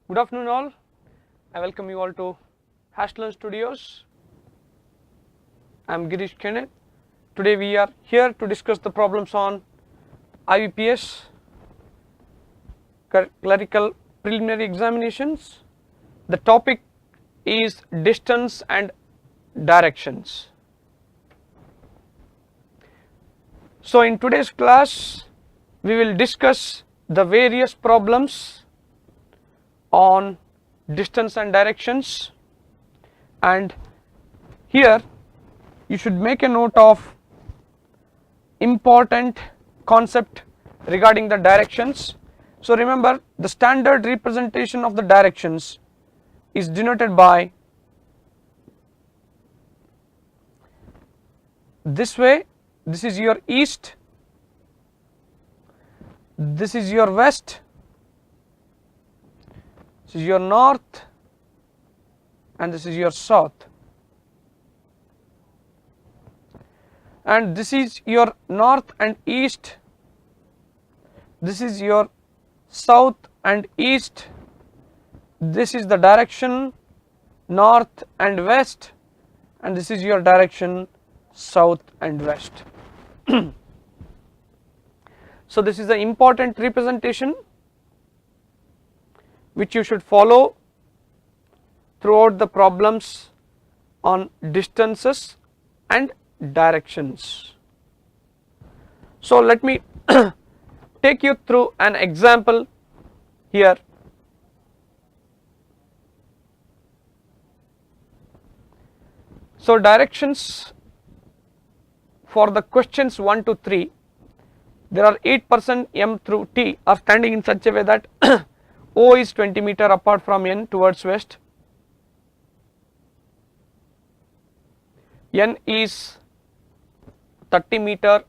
Good afternoon all. I welcome you all to HashLearn Studios. I am Girish Kenneth. Today we are here to discuss the problems on IBPS, Clerical Preliminary Examinations. The topic is distance and directions. So in today's class we will discuss the various problems on distance and directions, and here you should make a note of important concept regarding the directions. So remember, the standard representation of the directions is denoted by this way. This is your east, this is your west, this is your north, and this is your south, and this is your north and east, this is your south and east, this is the direction north and west, and this is your direction south and west. So this is an important representation which you should follow throughout the problems on distances and directions. So let me take you through an example here. So directions for the questions 1 to 3, there are 8% M through T are standing in such a way that O is 20 meter apart from N towards west, N is 30 meter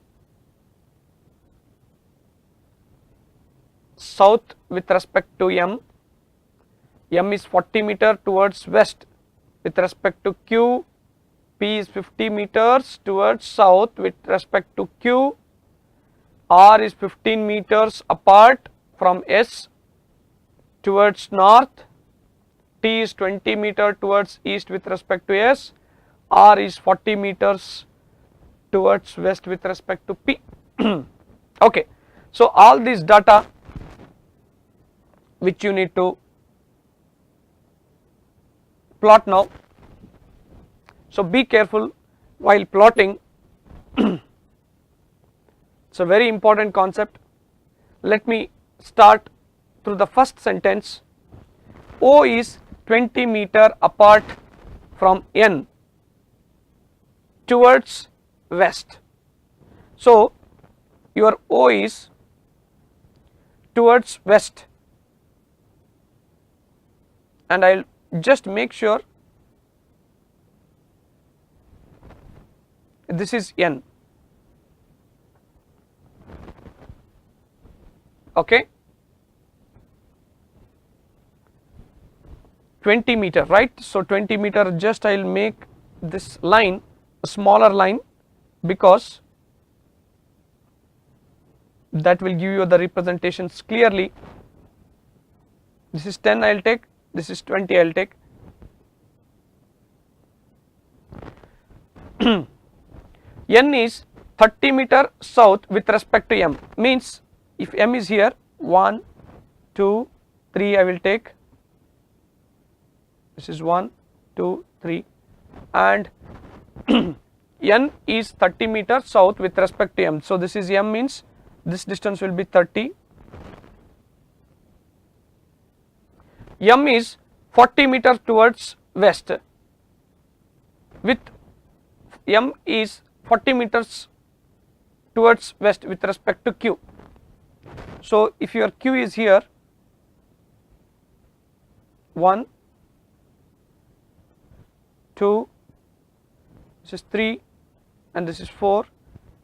south with respect to M, M is 40 meter towards west with respect to Q, P is 50 meters towards south with respect to Q, R is 15 meters apart from S towards north, T is 20 meter towards east with respect to S, R is 40 meters towards west with respect to P. Okay, so all these data which you need to plot now. So be careful while plotting. It's a very important concept. Let me start through the first sentence. O is 20 meter apart from N towards west. So your O is towards west, and I will just make sure this is N. Okay, 20 meter, right? So 20 meter, just I will make this line a smaller line because that will give you the representations clearly. This is 10 I will take, this is 20 I will take. N is 30 meter south with respect to M, means if M is here, 1, 2, 3 I will take, this is 1, 2, 3, and N is 30 meter south with respect to M. So this is M, means this distance will be 30. M is 40 meter towards west, with M is 40 meters towards west with respect to Q. So if your Q is here, 1, 2, this is 3, and this is 4,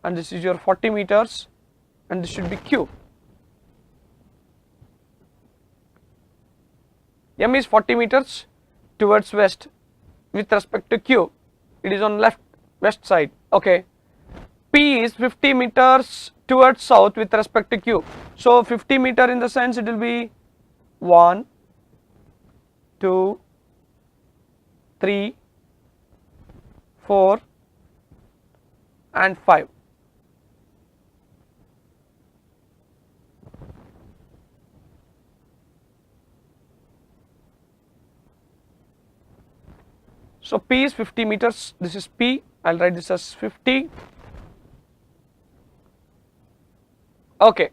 and this is your 40 meters, and this should be Q. M is 40 meters towards west with respect to Q, it is on west side. Okay, P is 50 meters towards south with respect to Q. So 50 meter in the sense it will be 1, 2, 3, 4 and 5. So P is 50 meters, this is P, I will write this as 50. Okay.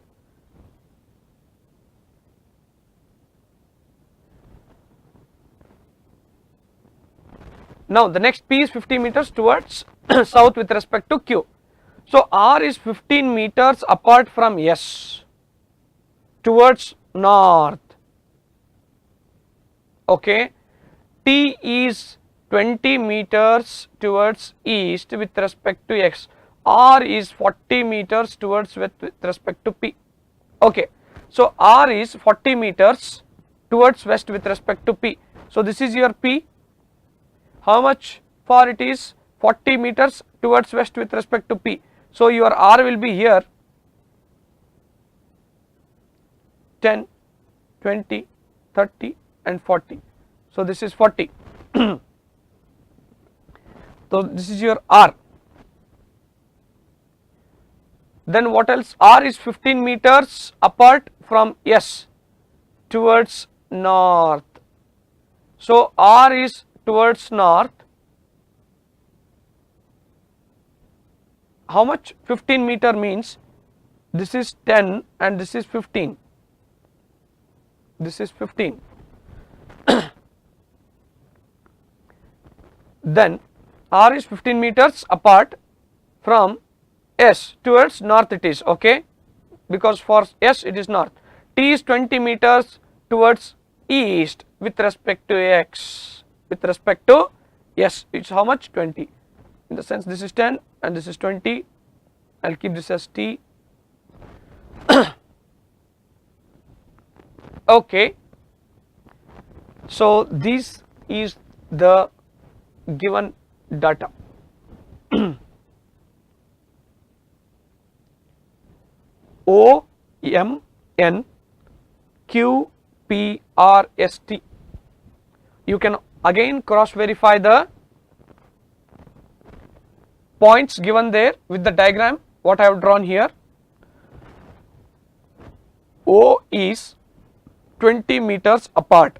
Now the next P is 50 meters towards south with respect to Q. So R is 15 meters apart from S towards north. Okay. T is 20 meters towards east with respect to X. R is 40 meters towards with respect to P. Okay. So R is 40 meters towards west with respect to P. So this is your P. How much far it is? 40 meters towards west with respect to P. So your R will be here 10, 20, 30 and 40. So this is 40. So this is your R. Then what else? R is 15 meters apart from S towards north. So R is towards north. How much? 15 meter means this is 10 and this is 15. This is 15. Then R is 15 meters apart from S towards north it is, okay, because for S it is north. T is 20 meters towards east with respect to X, with respect to S it's how much? 20. In the sense this is 10 and this is 20, I will keep this as T. Okay. So this is the given data. O, M, N, Q, P, R, S, T. You can again cross verify the points given there with the diagram what I have drawn here. O is 20 meters apart.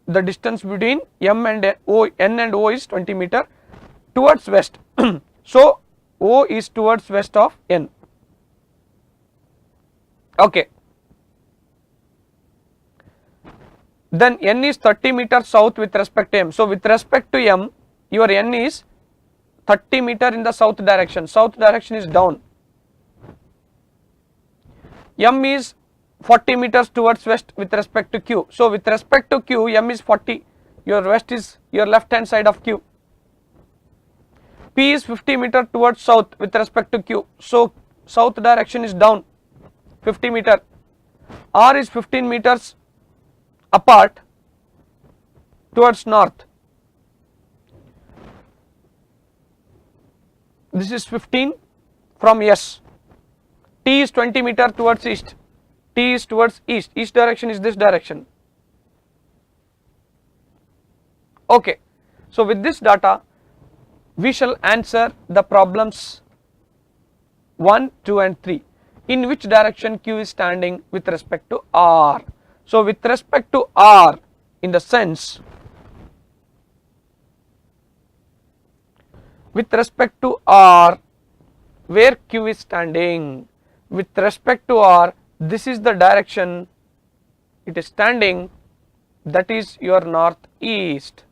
The distance between M and O, N and O is 20 meter towards west. So O is towards west of N. Okay. Then N is 30 meters south with respect to M. So with respect to M, your N is 30 meter in the south direction. South direction is down. M is 40 meters towards west with respect to Q. So with respect to Q, M is 40. Your west is your left hand side of Q. P is 50 meter towards south with respect to Q. So south direction is down 50 meter. R is 15 meters apart towards north. This is 15 from S. T is 20 meter towards east. T is towards east. East direction is this direction. Okay. So with this data, we shall answer the problems 1, 2 and 3. In which direction Q is standing with respect to R. So with respect to R, in the sense, with respect to R, where Q is standing, with respect to R, this is the direction it is standing, that is your northeast.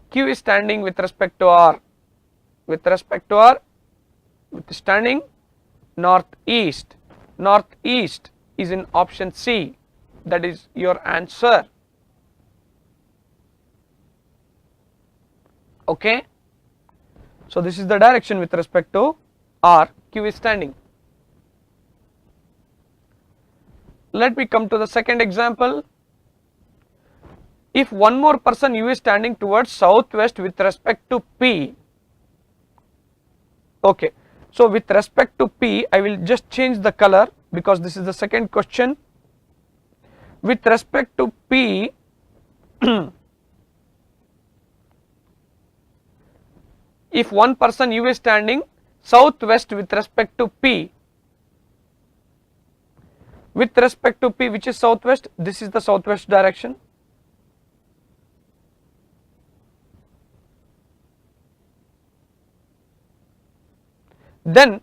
Q is standing with respect to R. With respect to R, with standing northeast. Northeast is in option C. That is your answer. Okay. So this is the direction with respect to R, Q is standing. Let me come to the second example. If one more person U is standing towards southwest with respect to P. Okay. So with respect to P, I will just change the color because this is the second question. with respect to P, if one person U is standing southwest with respect to P, with respect to P, which is southwest, this is the southwest direction. Then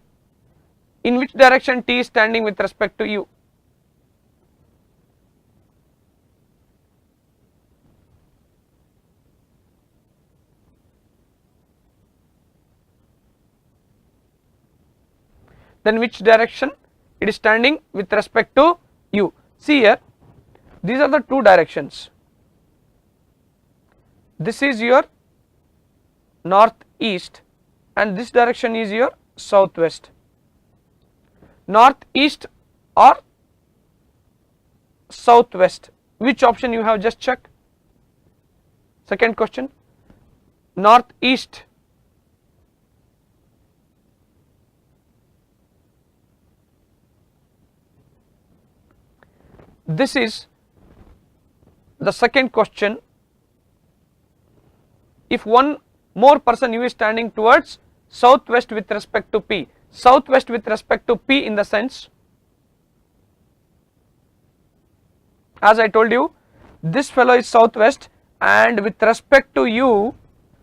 in which direction T is standing with respect to U? Then which direction it is standing with respect to U? See here, these are the two directions. This is your northeast and this direction is your southwest. Northeast or southwest, which option you have just checked? Second question, northeast. This is the second question. If one more person U is standing towards southwest with respect to P, southwest with respect to P in the sense, as I told you, this fellow is southwest and with respect to U,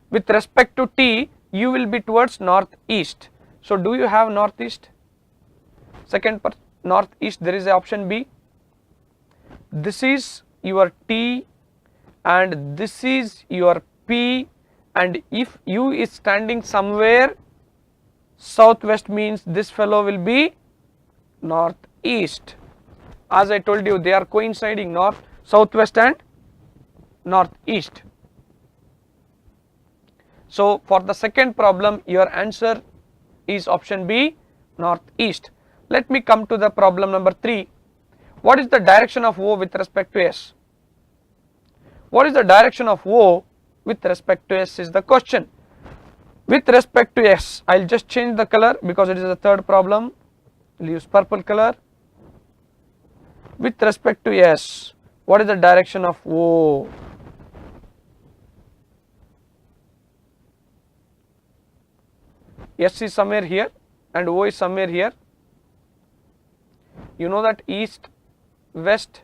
with respect to T, U will be towards northeast. So do you have northeast? Second northeast, there is a option B. This is your T and this is your P, and if U is standing somewhere southwest means this fellow will be northeast. As I told you, they are coinciding, north, southwest and northeast. So for the second problem your answer is option B, northeast. Let me come to the problem number 3. What is the direction of O with respect to S? What is the direction of O with respect to S is the question. With respect to S, I will just change the color because it is the third problem. I will use purple color. With respect to S, what is the direction of O? S is somewhere here and O is somewhere here. You know that east, west,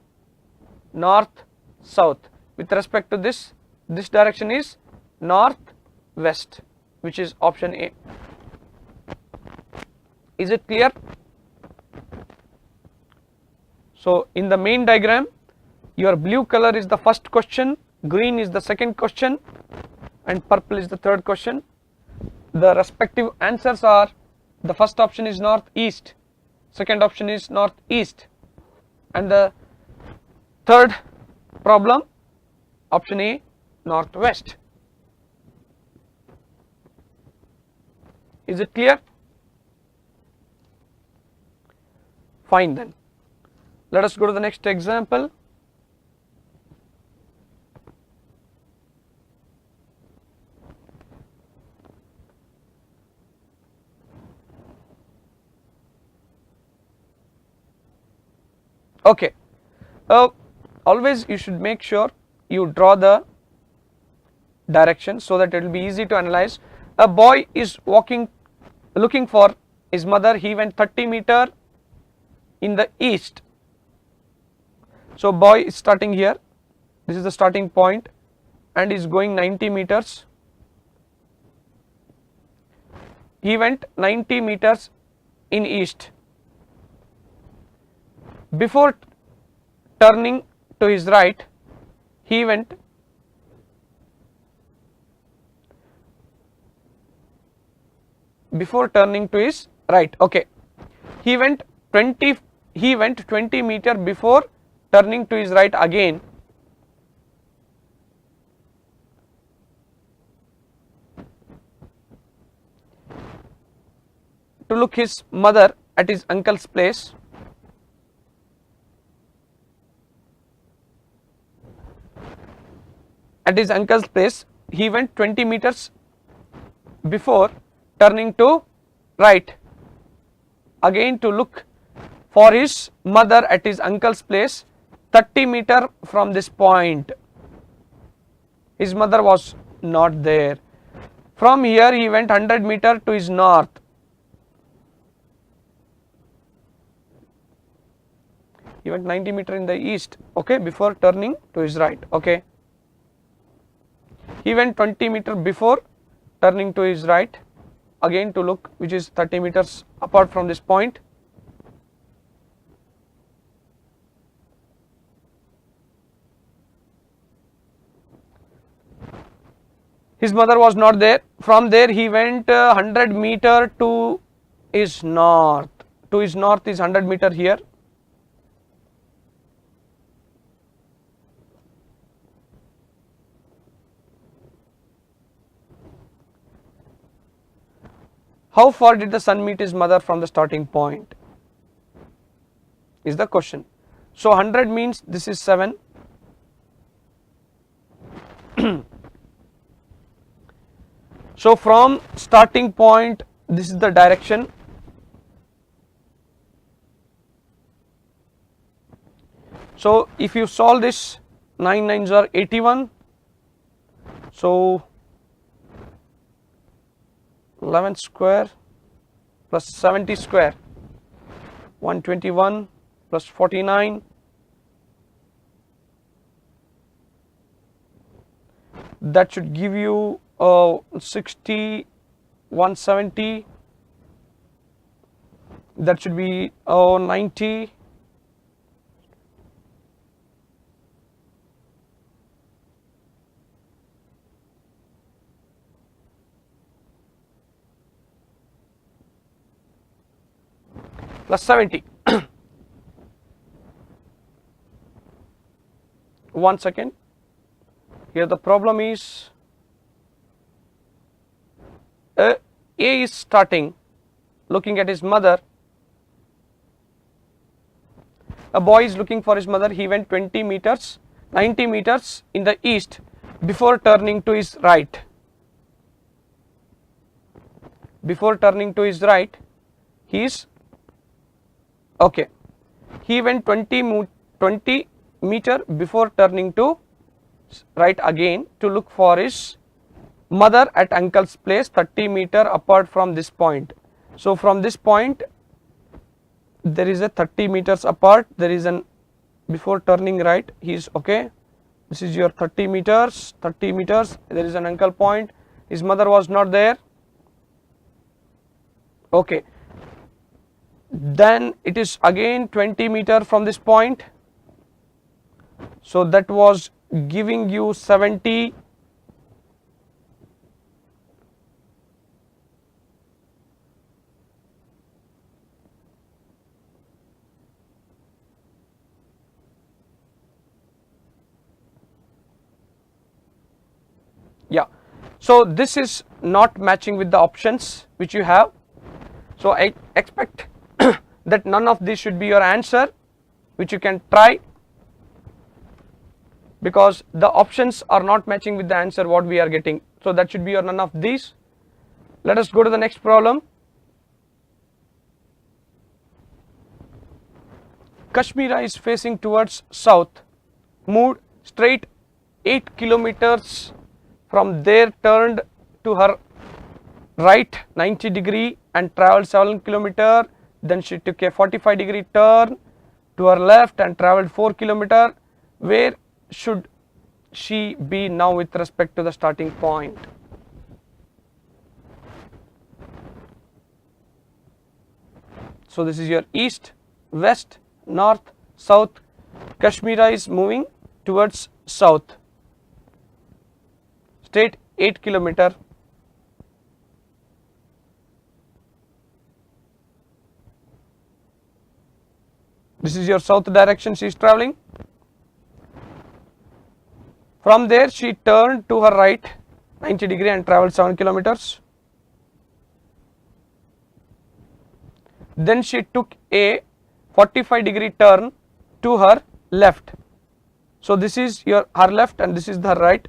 north, south. With respect to this direction is north west, which is option A. Is it clear? So in the main diagram, your blue color is the first question, green is the second question and purple is the third question. The respective answers are, the first option is northeast, second option is northeast, and the third problem, option A, northwest. Is it clear? Fine then. Let us go to the next example. Okay, always you should make sure you draw the direction so that it will be easy to analyze. A boy is walking, looking for his mother. He went 30 meter in the east. So boy is starting here, this is the starting point, and is going 90 meters. He went 90 meters in east. Before turning to his right, he went okay, he went 20 meter before turning to his right again. To look his mother at his uncle's place. At his uncle's place, he went 20 meters before turning to right again to look for his mother at his uncle's place 30 meter from this point. His mother was not there. From here he went 100 meter to his north. He went 90 meter in the east, okay, before turning to his right, okay. He went 20 meter before turning to his right, again to look which is 30 meters apart from this point. His mother was not there. From there he went 100 meter to his north. To his north is 100 meter here. How far did the son meet his mother from the starting point? Is the question. So 100 means this is 7. So from starting point, this is the direction. So if you solve this, 9 9s are 81. So 11 square plus 70 square, 121 plus 49. That should give you 60, 170. That should be 90. Plus 70. 1 second. Here the problem is A is starting, looking at his mother. A boy is looking for his mother. He went 20 meters, 90 meters in the east before turning to his right. Before turning to his right, he is okay. He went 20 meter before turning to right again to look for his mother at uncle's place 30 meter apart from this point. So from this point there is a 30 meters apart, there is an before turning right, he is okay. This is your 30 meters, there is an uncle point, his mother was not there, okay. Then it is again 20 meter from this point, so that was giving you 70. Yeah, so this is not matching with the options which you have. So I expect that none of these should be your answer, which you can try, because the options are not matching with the answer what we are getting. So that should be your none of these. Let us go to the next problem. Kashmira is facing towards south, moved straight 8 kilometers. From there turned to her right 90 degree and travelled 7 kilometer. Then she took a 45 degree turn to her left and travelled 4 kilometer. Where should she be now with respect to the starting point? So this is your east, west, north, south. Kashmira is moving towards south. Straight 8 kilometer. This is your south direction she is travelling. From there she turned to her right 90 degree and travelled 7 kilometers. Then she took a 45 degree turn to her left. So this is your her left and this is her right.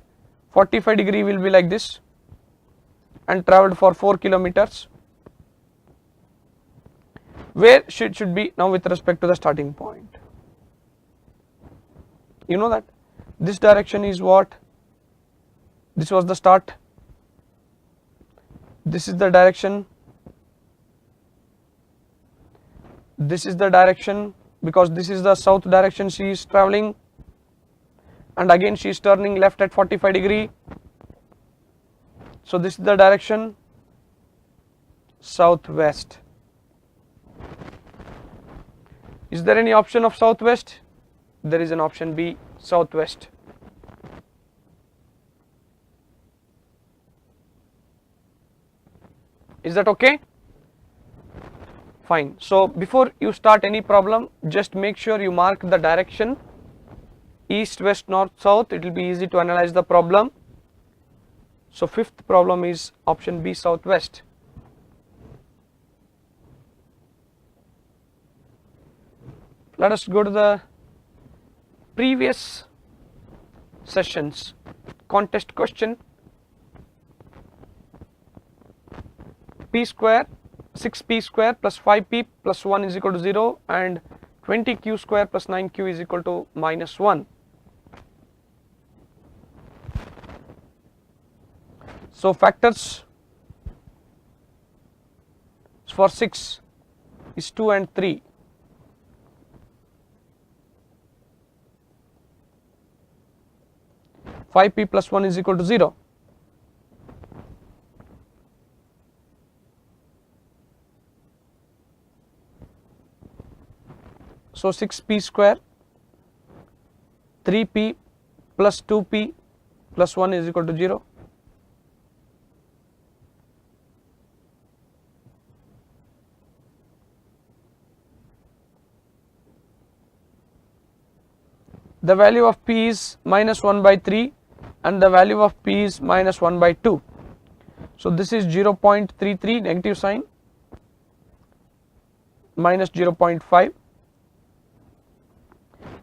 45 degree will be like this and travelled for 4 kilometers. Where she should be now with respect to the starting point? You know that this direction is what? This was the start. This is the direction. This is the direction, because this is the south direction she is traveling, and again she is turning left at 45 degree. So this is the direction, southwest. Is there any option of southwest? There is an option B, southwest. Is that okay? Fine. So before you start any problem, just make sure you mark the direction, east, west, north, south. It will be easy to analyze the problem. So fifth problem is option B, southwest. Let us go to the previous sessions contest question. P square, 6p square plus 5p plus 1 is equal to 0, and 20q square plus 9q is equal to minus 1. So factors for 6 is 2 and 3. Five p plus 1 is equal to 0. So 6p square, 3p plus 2p plus 1 is equal to 0. The value of p is minus 1 by 3 and the value of p is minus 1 by 2. So this is 0.33, negative sign, minus 0.5.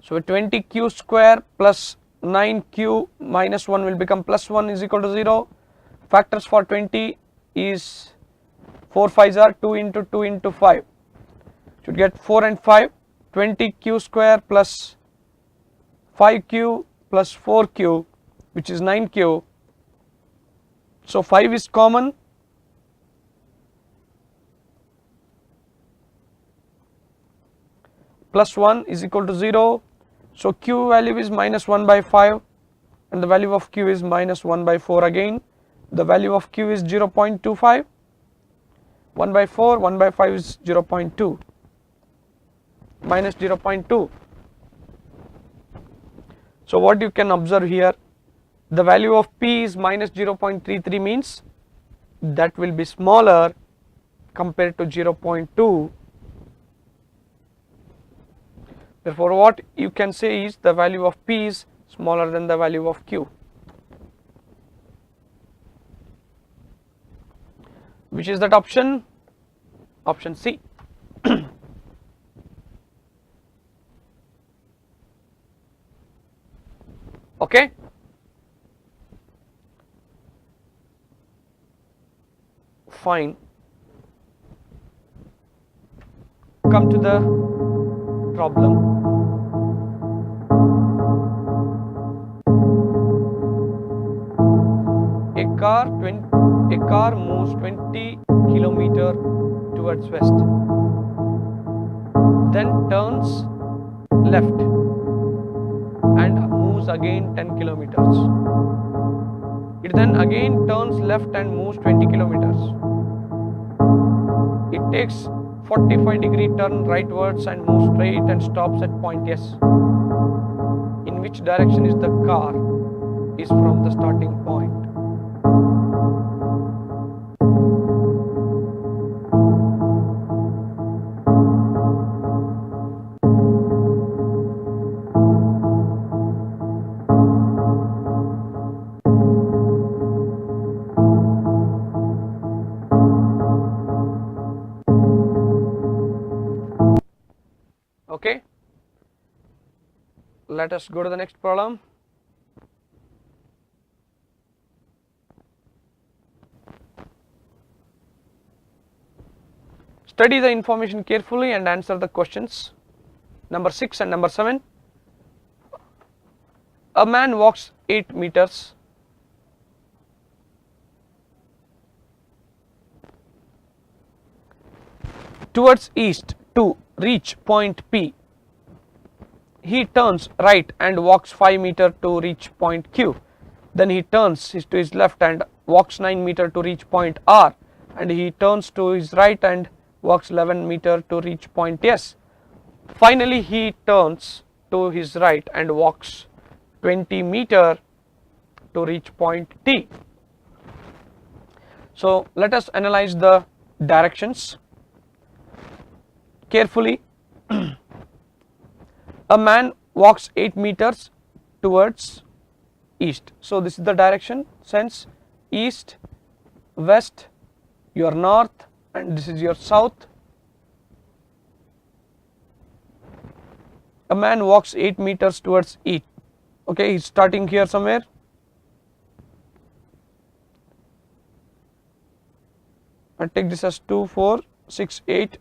So 20q square plus 9q minus 1 will become plus 1 is equal to 0. Factors for 20 is 4 5s are 2 into 2 into 5. Should get 4 and 5. 20q square plus 5q plus 4q, which is 9q. So 5 is common. Plus 1 is equal to 0. So q value is minus 1 by 5 and the value of q is minus 1 by 4 again. The value of q is 0.25. 1 by 4, 1 by 5 is 0.2, minus 0.2. So what you can observe here, the value of p is minus 0.33 means that will be smaller compared to 0.2. Therefore, what you can say is the value of p is smaller than the value of q. Which is that option? Option C. Okay. Fine. Come to the problem. A car moves 20 kilometer towards west, then turns left and moves again 10 kilometers. It then again turns left and moves 20 kilometers. It takes 45-degree turn rightwards and moves straight and stops at point S. In which direction is the car is from the starting point? Okay, let us go to the next problem. Study the information carefully and answer the questions number 6 and number 7. A man walks 8 meters towards east to reach point P. He turns right and walks 5 meters to reach point Q. Then he turns to his left and walks 9 meters to reach point R, and he turns to his right and walks 11 meters to reach point S. Finally, he turns to his right and walks 20 meters to reach point T. So let us analyze the directions carefully. A man walks 8 meters towards east. So this is the direction sense: east, west, your north, and this is your south. A man walks 8 meters towards east. Okay, he's starting here somewhere. I take this as 2, 4, 6, 8.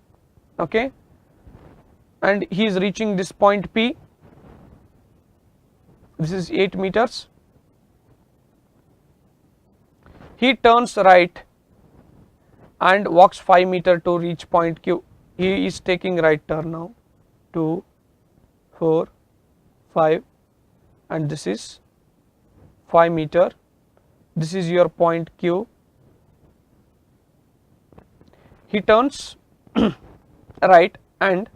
Okay, and he is reaching this point P. This is 8 meters. He turns right and walks 5 meters to reach point Q. He is taking right turn now. 2, 4, 5, and this is 5 meters. This is your point Q. He turns right and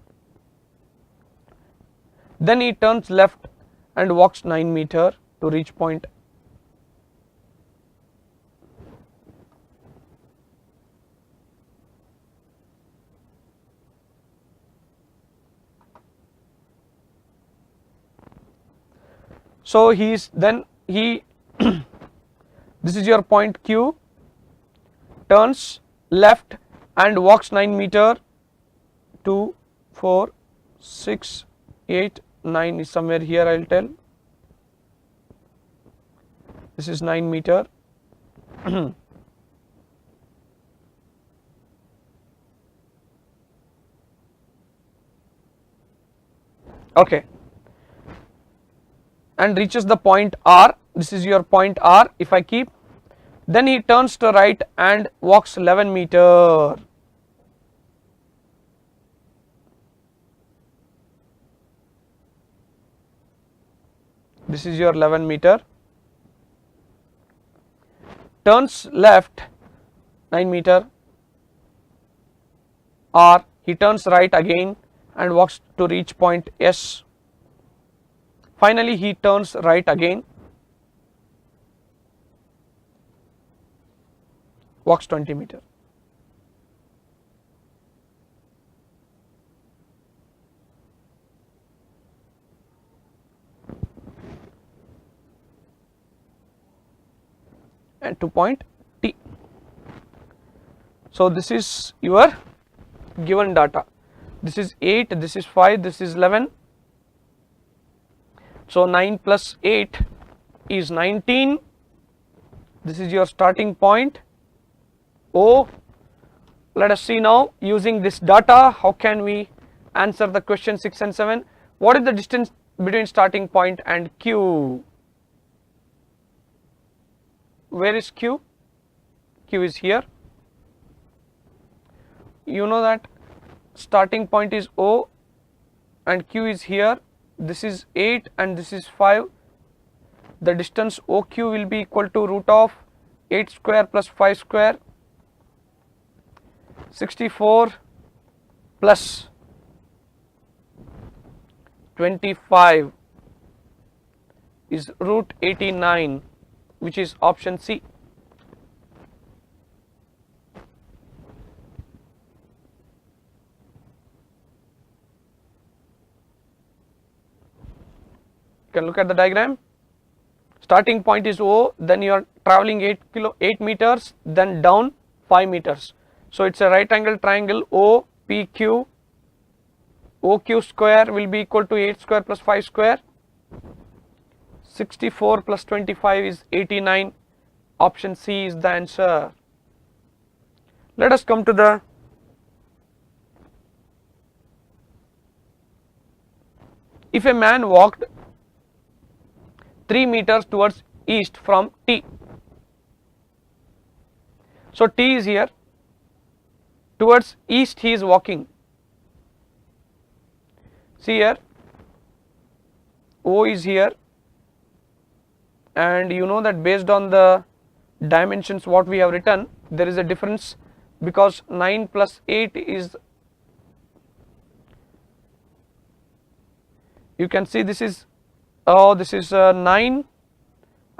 then he turns left and walks 9 meters to reach point. So he is then he this is your point Q, turns left and walks 9 meters. 2, 4, 6, 8, 9 is somewhere here, I will tell. This is 9 meters. Okay, and reaches the point R. This is your point R. If I keep, then he turns to right and walks 11 meters. This is your 11 meters. Turns left 9 meters. R. He turns right again and walks to reach point S. Finally, he turns right again, walks 20 meters. And to point T. So this is your given data. This is 8, this is 5, this is 11. So 9 plus 8 is 19. This is your starting point O. Let us see now, using this data, how can we answer the question 6 and 7. What is the distance between starting point and Q? Where is Q? Q is here. You know that starting point is O and Q is here. This is 8 and this is 5. The distance OQ will be equal to root of 8 square plus 5 square. 64 plus 25 is root 89, which is option C. You can look at the diagram. Starting point is O, then you are traveling 8 meters, then down 5 meters. So it's a right angle triangle OPQ. OQ square will be equal to 8 square plus 5 square. 64 plus 25 is 89. Option C is the answer. Let us come to the if a man walked 3 meters towards east from T. So T is here, towards east he is walking. See here, O is here, and you know that based on the dimensions what we have written, there is a difference, because 9 plus 8 is, you can see this is, this is 9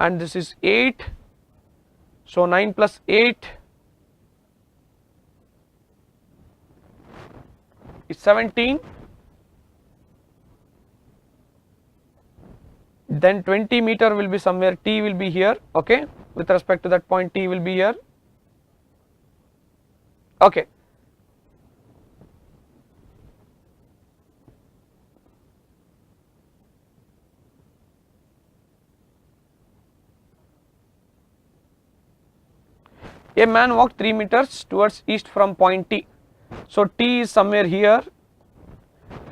and this is 8, so 9 plus 8 is 17, then 20 meter will be somewhere, T will be here, okay, with respect to that point T will be here, okay. A man walked 3 meters towards east from point T. So T is somewhere here,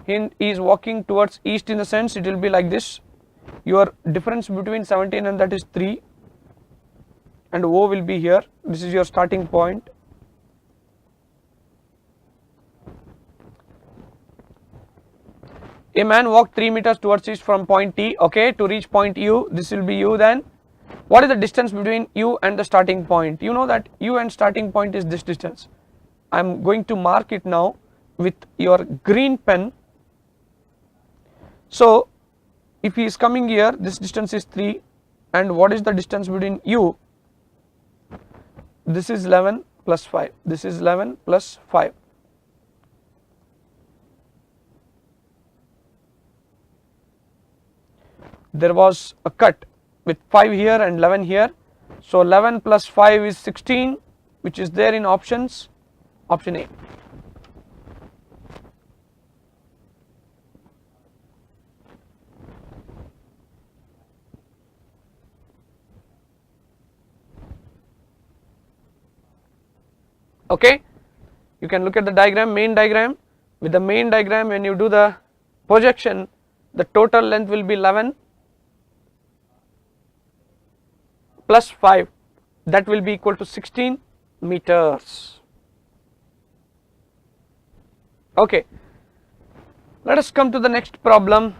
he is walking towards east, in the sense it will be like this, your difference between 17 and that is 3, and O will be here, this is your starting point. A man walked 3 meters towards east from point T, okay, to reach point U, this will be U. Then what is the distance between U and the starting point? You know that U and starting point is this distance. I am going to mark it now with your green pen. So if he is coming here, this distance is 3, and what is the distance between U? This is 11 plus 5, this is 11 plus 5. There was a cut with 5 here and 11 here, so 11 plus 5 is 16, which is there in options, option A. Okay, you can look at the diagram, main diagram. With the main diagram, when you do the projection, the total length will be 11 plus 5, that will be equal to 16 meters. Okay, let us come to the next problem.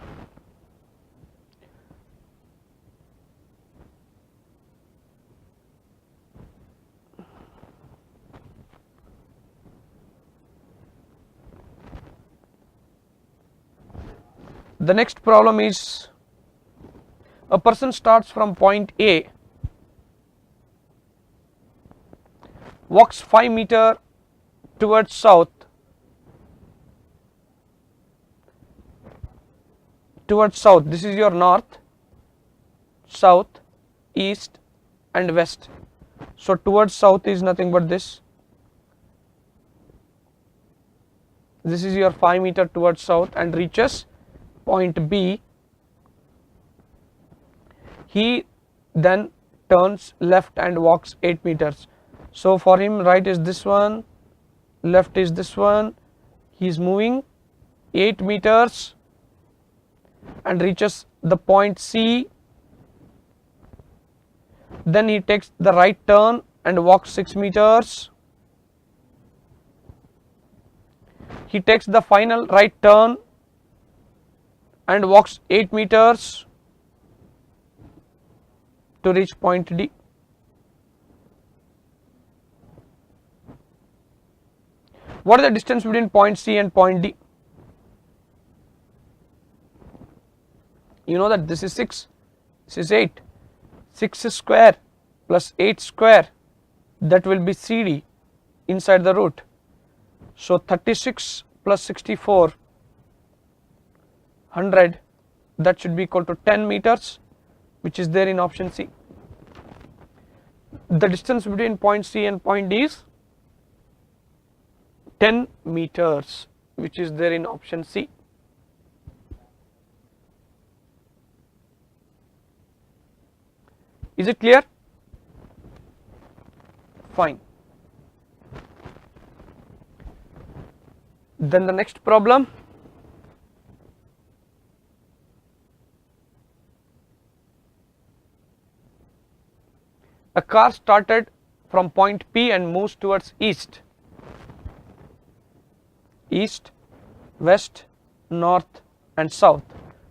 The next problem is, a person starts from point A, walks 5 meters towards south, this is your north, south, east and west. So towards south is nothing but this is your 5 meters towards south, and reaches point B. He then turns left and walks 8 meters. So for him, right is this one, left is this one, he is moving 8 meters and reaches the point C. Then he takes the right turn and walks 6 meters. He takes the final right turn and walks 8 meters to reach point D. What is the distance between point C and point D? You know that this is 6, this is 8, 6 square plus 8 square, that will be CD inside the root. So 36 plus 64, 100, that should be equal to 10 meters, which is there in option C. The distance between point C and point D is 10 meters, which is there in option C. Is it clear? Fine. Then the next problem. A car started from point P and moves towards east, west, north and south.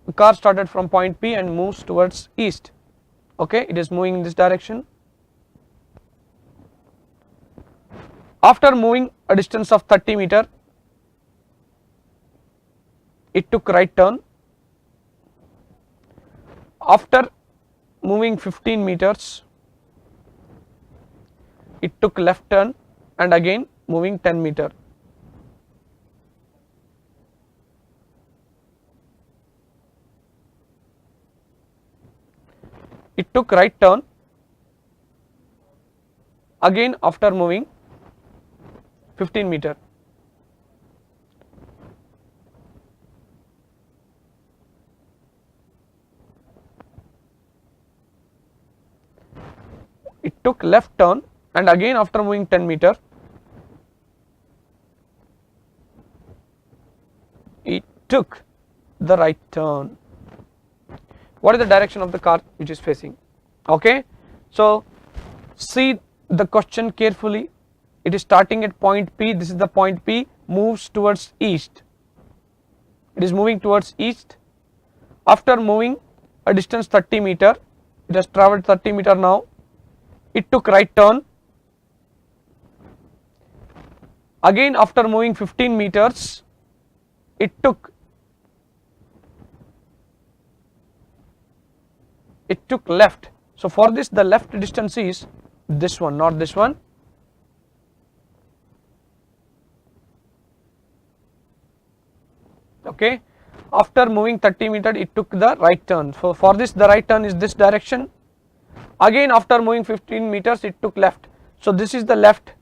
The car started from point P and moves towards east. Okay, it is moving in this direction. After moving a distance of 30 meter, it took right turn. After moving 15 meters, it took left turn and again moving 10 meter. It took right turn again after moving 15 meter. It took left turn and again after moving 10 meter, it took the right turn. What is the direction of the car which is facing? Okay, so see the question carefully. It is starting at point P. This is the point P, moves towards east. It is moving towards east. After moving a distance 30 meter, it has travelled 30 meter now. It took right turn. Again after moving 15 meters, it took left. So for this the left distance is this one, not this one. Okay, after moving 30 meter, it took the right turn. So for this the right turn is this direction. Again after moving 15 meters, it took left. So this is the left.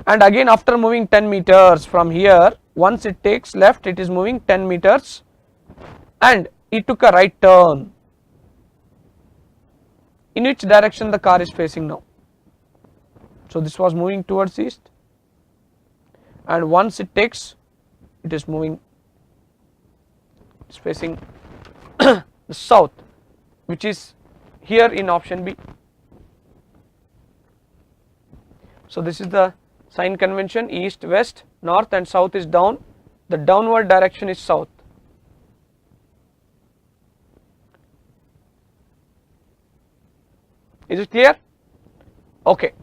And again after moving 10 meters from here, once it takes left, it is moving 10 meters and it took a right turn. In which direction the car is facing now? So this was moving towards east, and once it takes, it is moving, it's facing the south, which is here in option B. So this is the sign convention: east, west, north and south is down. The downward direction is south. Is it clear? Okay.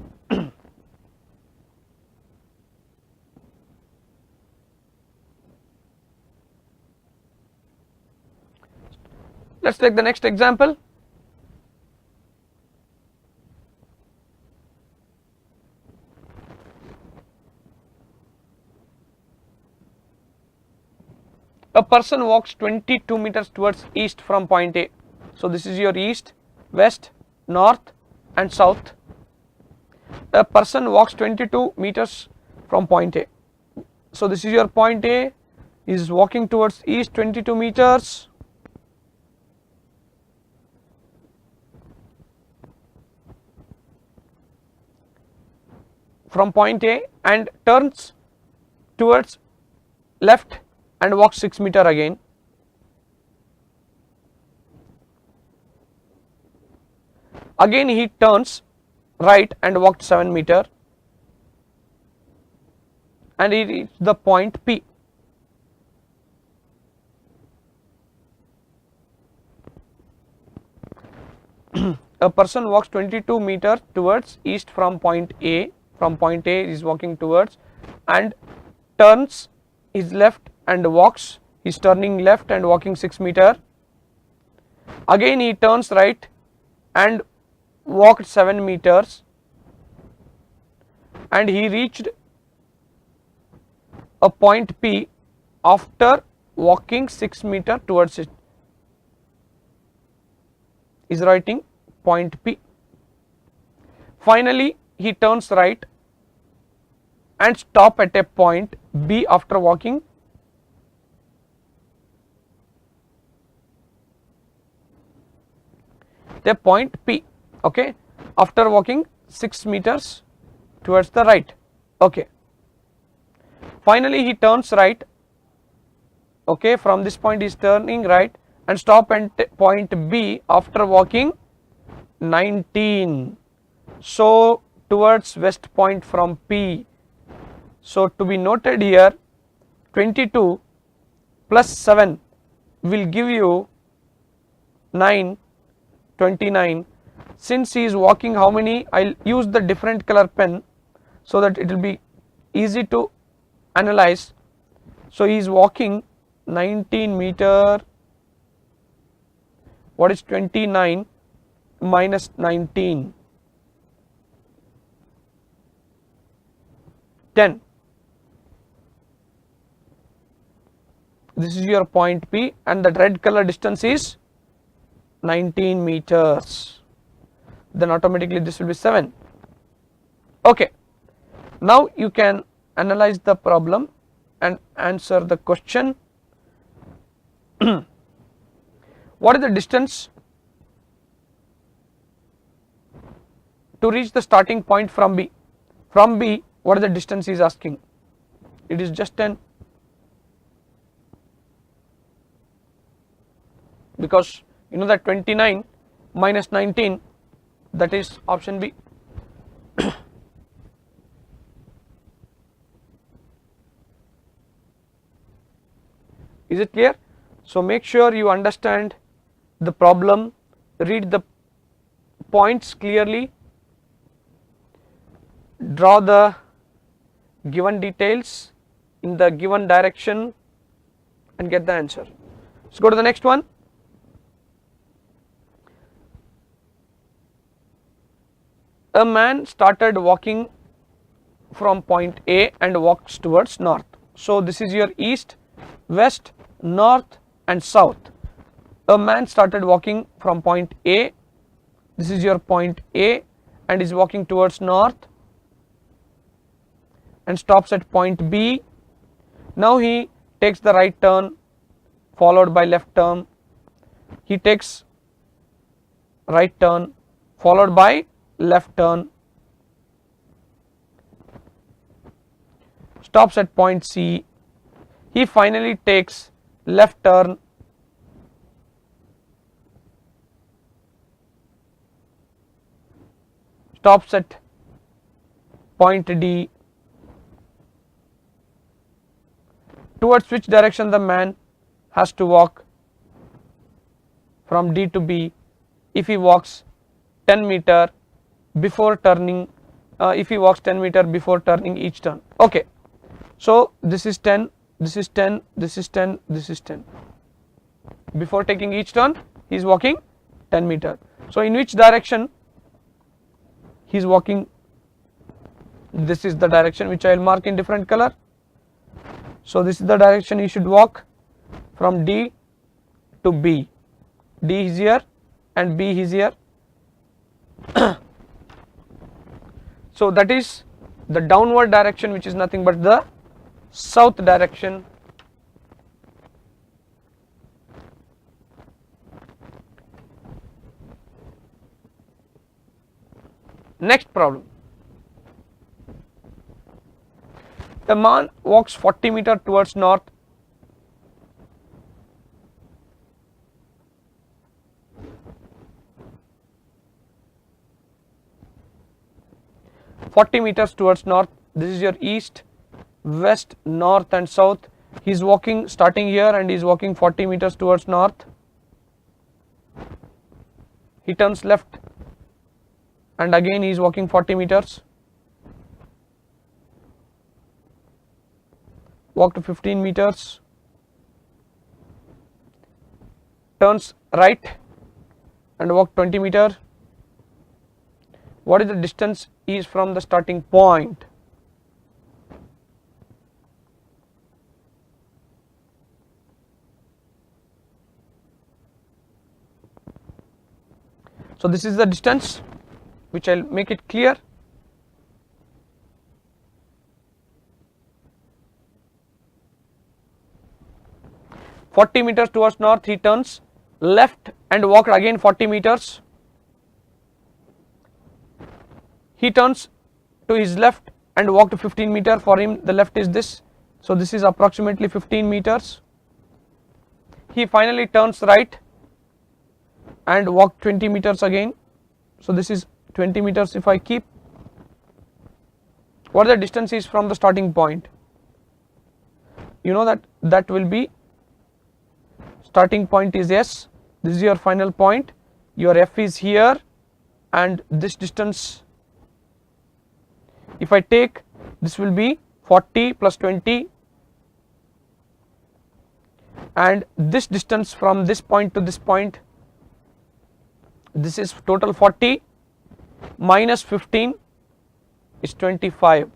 Let's take the next example. A person walks 22 meters towards east from point A. So this is your east, west, north and south. A person walks 22 meters from point A. So this is your point A, is walking towards east 22 meters. From point A and turns towards left and walks 6 meter again. Again he turns right and walked 7 meter and he reached the point P. A person walks 22 meter towards east from point A. From point A is walking towards and turns his left and walks. He is turning left and walking 6 meter. Again he turns right and walked 7 meters and he reached a point P after walking 6 meter towards it. Is writing point P. Finally he turns right and stop at a point B after walking the point P, okay, after walking 6 meters towards the right. Okay, finally he turns right, okay, from this point he is turning right and stop at point B after walking 19. So towards west point from P. So to be noted here, 22 plus 7 will give you 9, 29. Since he is walking how many, I will use the different color pen so that it will be easy to analyze. So he is walking 19 meter, what is 29 minus 19? 10. This is your point P and the red color distance is 19 meters. Then automatically this will be 7. Okay. Now you can analyze the problem and answer the question. What is the distance to reach the starting point from B? From B, what is the distance he is asking? It is just 10. Because you know that 29 minus 19, that is option B. Is it clear? So make sure you understand the problem, read the points clearly, draw the given details in the given direction and get the answer. Let's go to the next one. A man started walking from point A and walks towards north. So this is your east, west, north and south. A man started walking from point A, this is your point A, and is walking towards north and stops at point B. Now he takes the right turn followed by left turn. He takes right turn followed by left turn, stops at point C. He finally takes left turn stops at point D. Towards which direction the man has to walk from D to B if he walks 10 meter before turning, if he walks 10 meter before turning each turn. Okay, so this is 10, this is 10, this is 10, this is 10. Before taking each turn he is walking 10 meter. So in which direction he is walking? This is the direction which I will mark in different color. So this is the direction he should walk from D to B. D is here and B is here. So that is the downward direction, which is nothing but the south direction. Next problem. The man walks 40 meter towards north. Meters towards north. This is your east, west, north and south. He is walking starting here and he is walking 40 meters towards north. He turns left and again he is walking 40 meters. Walk to 15 meters. Turns right and walk 20 meters. What is the distance is from the starting point? So this is the distance which I will make it clear. "40 meters towards north, he turns left and walked again 40 meters. He turns to his left and walked 15 meters. For him the left is this, so this is approximately 15 meters. He finally turns right and walked 20 meters again. So this is 20 meters if I keep. What the distance is from the starting point? You know that will be, starting point is S, this is your final point, your F is here, and this distance, if I take, this will be 40 plus 20, and this distance from this point to this point, this is total 40 minus 15 is 25.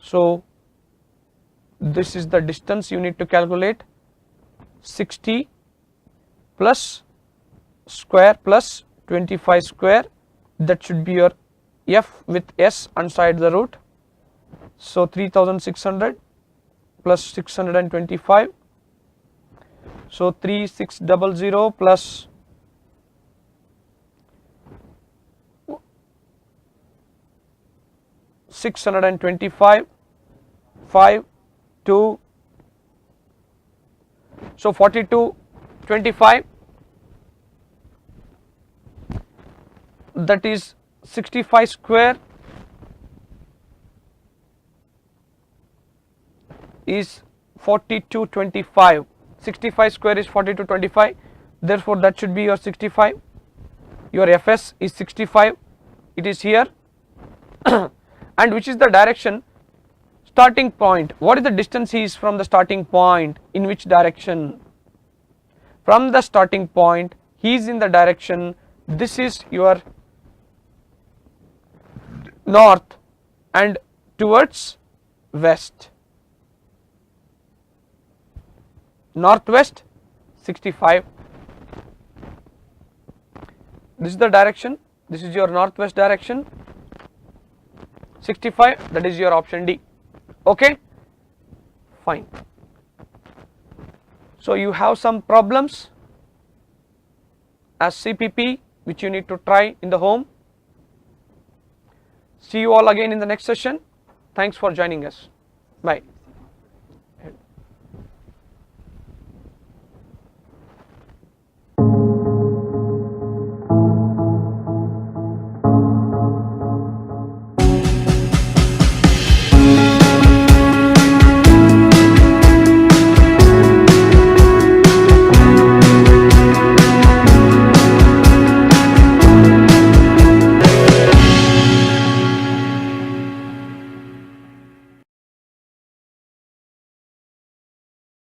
So this is the distance you need to calculate, 60 plus square plus 25 square, that should be your F with S inside the root. So 3600 plus 625, so 3600 plus 625, 5, 2, so 42, 25, that is 65 square is 4225, 65 square is 4225, therefore that should be your 65, your Fs is 65, it is here. And which is the direction? Starting point. What is the distance is from the starting point? In which direction? From the starting point, he is in the direction, this is your north and towards west. Northwest 65. This is the direction, this is your northwest direction, 65, that is your option D. Okay, fine. So you have some problems as CPP which you need to try in the home. See you all again in the next session. Thanks for joining us. Bye.